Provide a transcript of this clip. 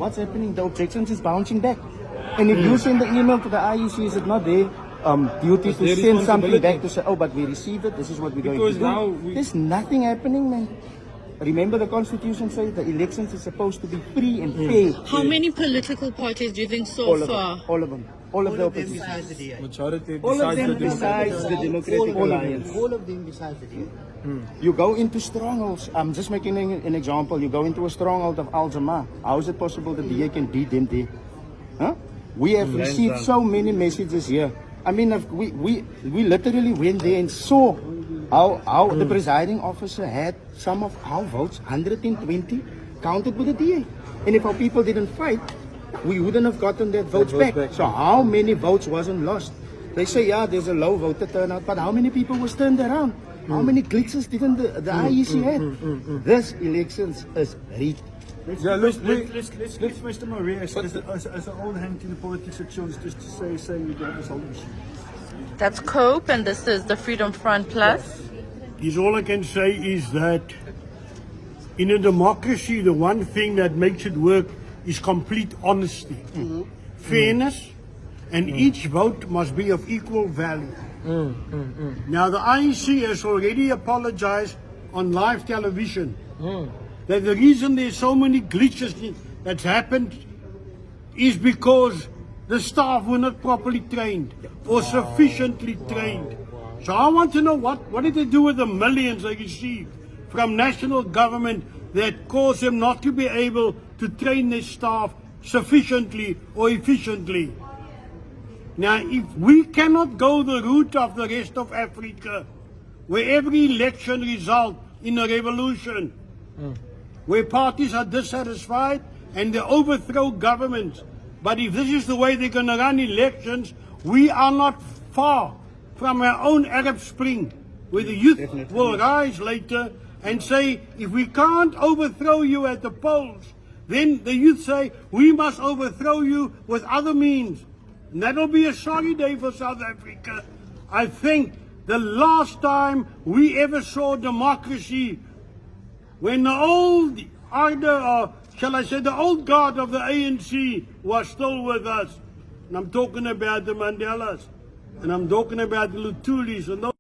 what's happening? The objections is bouncing back. And if you send the email to the IEC, is it not their duty to their send something responsibility. back to say, oh, but we received it, this is what we're going Because to do. now There's nothing happening, man. Remember the Constitution says the elections is supposed to be free and fair. How many political parties do you think so All of far? them. All of them. All of the opposition. besides the DA. majority All of them decides besides the Democratic Alliance. All of them besides the DA. You go into strongholds. I'm just making an example. You go into a stronghold of Al Jamaa. How is it possible the DA can beat them there? Huh? We have received so many messages here. I mean, we literally went there and saw how the presiding officer had some of our votes, 120, counted with the DA. And if our people didn't fight, we wouldn't have gotten that votes back. So how many votes wasn't lost? They say, yeah, there's a low voter turnout, but how many people was turned around? How many glitches didn't the IEC have? This elections is rigged. Yeah, Let's Mr. Maria, as an old hand in the politics of children, just to say you don't have a solution. That's COPE, and this is the Freedom Front Plus. Is all I can say is that in a democracy, the one thing that makes it work is complete honesty, fairness, and each vote must be of equal value. Now, the IEC has already apologized on live television that the reason there's so many glitches that's happened is because the staff were not properly trained or sufficiently trained. So I want to know what did they do with the millions they received from national government that caused them not to be able to train their staff sufficiently or efficiently. Now, if we cannot go the route of the rest of Africa, where every election results in a revolution, where parties are dissatisfied and they overthrow governments, but if this is the way they're going to run elections, we are not far from our own Arab Spring, where the youth will rise later and say, if we can't overthrow you at the polls, then the youth say, we must overthrow you with other means. And that'll be a sorry day for South Africa. I think the last time we ever saw democracy, when the old order, or shall I say the old guard of the ANC was still with us. And I'm talking about the Mandelas, and I'm talking about the Lutulis, and those